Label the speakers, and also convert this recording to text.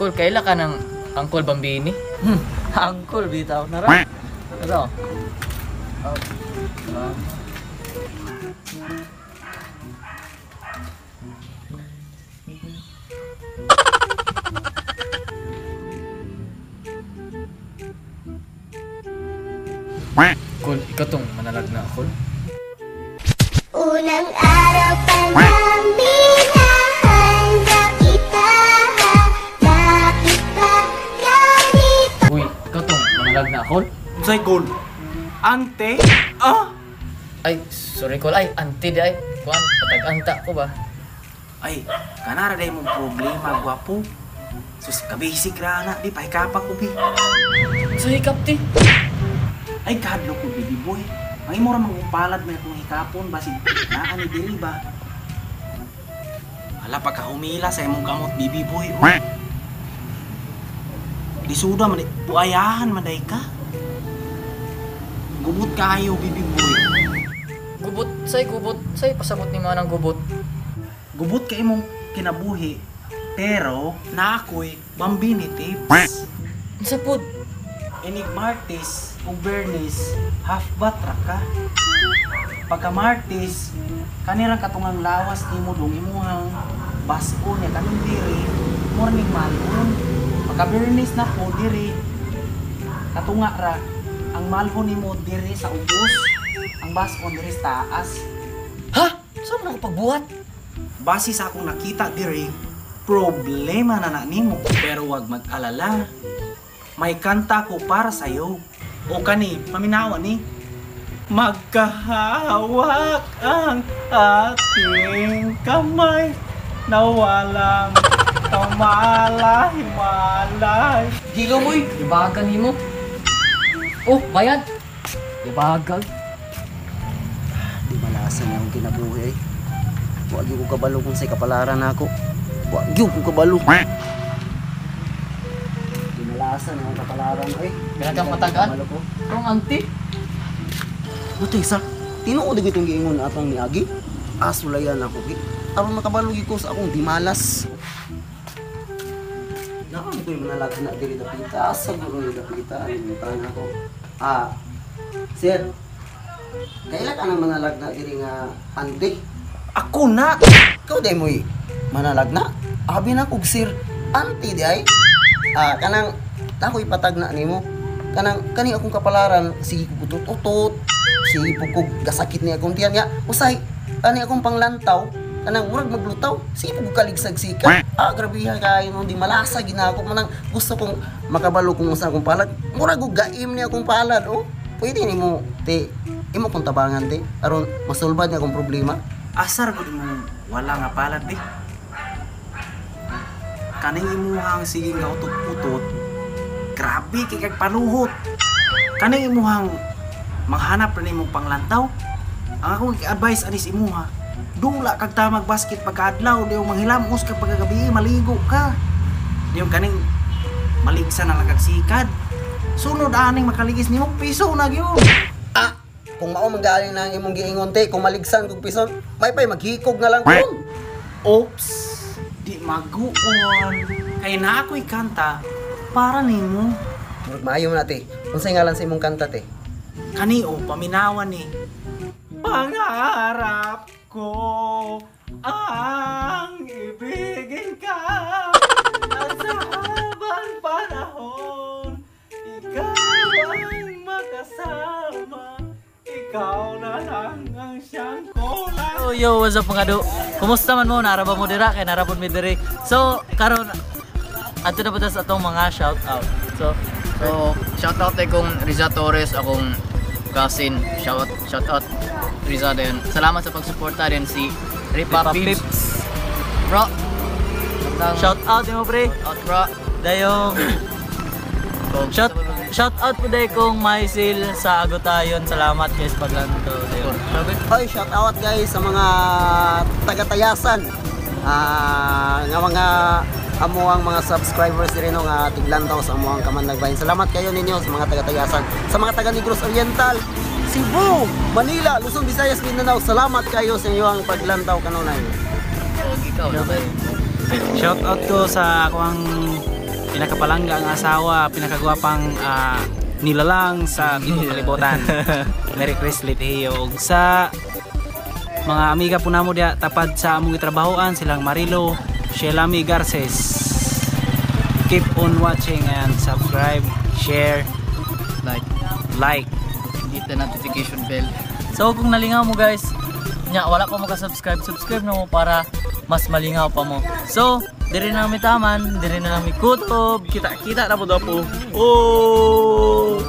Speaker 1: Kul, kaila ka ng Uncle Bambini?
Speaker 2: Angkol, bitaw na ra.
Speaker 1: Ano? Kul, ikaw tong manalag na, Kul.
Speaker 3: Unang araw pa lang minahanda kita, bakit ba ganito?
Speaker 1: Uy, ikaw tong manalag na, Kul.
Speaker 2: Unsay kol? Ante? Ah!
Speaker 1: Ay, sorry, Kul. Ay, auntie di ay. Kuan, patag-anta ko ba?
Speaker 2: Ay, kanara day mong problema, gwapo. Sus, kabisig ra na, di pahikapak ko, bi.
Speaker 1: So, hikap, ti.
Speaker 2: Ay, kadlo ko, baby boy. Ang imo ra mangumpalad mo kung hikapon, basig naa ni diri ba? Hala, pagka humila sa imong kamot, baby boy, oh. Di suda, man, buayahan, maday ka. Gubot kayo, baby boy.
Speaker 1: Gubot, say, pasabot ni manang gubot.
Speaker 2: Gubot ka imong kinabuhi, pero na ako'y Bambini tips.
Speaker 1: Sa pod.
Speaker 2: Inig Martis o Bernice, half batra ka. Pagka Martis, kanirang katungang lawas ni mo dong imuhang baso niya kanong diri, morning malhon. Pagka Bernice na po diri, katunga ra, ang malhon ni mo diri sa ubos, ang baso diri sa taas.
Speaker 1: Ha? Saan mo nakapagbuhat?
Speaker 2: Base sa akong nakita diri, problema na nimo. Pero wag mag-alala. May kanta ko para sa'yo. O kani, paminawa ni. Magkahawak ang ating kamay na walang kamalay-malay.
Speaker 1: Hilo mo eh. Ibagan ni mo. Oh, bayad. Ibagan.
Speaker 4: Di malasan niya akong kinabuhi. Huwag yung ko kabalo kung sa'y kapalaran ako. Huwag yung ko kabalo. Di malasan niya akong kapalaran ay.
Speaker 1: Pinagang matagaan.
Speaker 4: Kabalo ko.
Speaker 1: Ang auntie.
Speaker 4: Buti sa, tinuod itong giingon atong niagi. Asulayan ako gi. Aron makabalugi ko sa akong di malas. Nako ito yung manalag na diri dapita. Asa guro ni dapita. Ano ako. Sir. Kailan ka nang manalag na diri nga antik?
Speaker 2: Ako na!
Speaker 4: Ikaw day mo'y manalag na. Abi na kog sir, auntie di ay. Kanang ako ipatag na nimo. Kani akong kapalaran sige ko utot-utot. Sige ko gasakit ni akong tiyan nga. Usay ani akong panglantaw. Kanang murag maglutaw. Sige ko kaligsag sika. Grabe kay no di malasa ginako manang gusto kong makabalo kung usa akong palad. Murag og gaim ni akong palad oh. Pwede nimo te imo kong tabangan te aron masulbad ni akong problema.
Speaker 2: Asar ko mo wala nga palad di. Kaning imuhang sige nga utot-utot. Grabe kay kag panuhot. Kaning imuhang manghanap na nimong panglantaw. Ang akong advice anis imuha. Dula kag ta magbasket pagkaadlaw, di yung manghilamos ka pagkagabi, maligo ka. Di yung kaning maligsan na nagagsikad. Sunod aning makaligis nimo piso na gyud.
Speaker 4: Kung mao manggaling na ang imong giingon te, kung maligsan kog pison, may pay maghikog na lang kun.
Speaker 2: Oops, di maguon. Kay na ako'y kanta para nimo.
Speaker 4: Murag maayo na te. Unsay ngalan sa imong kanta te?
Speaker 2: Kani o paminawan ni. Pangarap ko ang ibigin ka sa habang panahon. Ikaw ang makasama. Ikaw na lang ang siyang kulang.
Speaker 5: Oh, yo, what's up mga do? Kumusta man mo? Naraba mo dira kay narabon mi diri. So, karon ato na putas atong mga shout out. So,
Speaker 1: Shoutout kay kong Riza Torres, akong cousin. Shoutout Riza din. Salamat sa pagsuporta din si Ripa Pips. Bro.
Speaker 5: shout out mo pre.
Speaker 1: Out bro.
Speaker 5: Dayong shout out po day kong Maisil sa Agotayon. Salamat guys paglanto. Dayon.
Speaker 4: Hoy, shout out guys sa mga taga-tayasan. Nga mga amo ang mga subscribers rin nga tiglantaw sa amo ang Kamandag Bahin. Salamat kayo ninyo sa mga taga-Tagasan, sa mga taga Negros Oriental, Cebu, Manila, Luzon, Visayas, Mindanao. Salamat kayo sa inyong paglantaw kanunay.
Speaker 1: Ikaw na ba?
Speaker 2: Shout out ko sa akong pinakapalangga ang asawa, pinakagwapang nilalang sa Bito Kalibutan. Merry Christmas Litiyo. Ug sa mga amiga po namo diya tapad sa among gitrabahoan, silang Marilo, Shelami Garces. Keep on watching and subscribe, share, like.
Speaker 1: Hit the notification bell.
Speaker 5: So kung nalingaw mo guys, wala pa mo ka-subscribe, subscribe na mo para mas malingaw pa mo. So, diri na kami taman, diri na kami kutob, kita-kita na po daw po. Oh!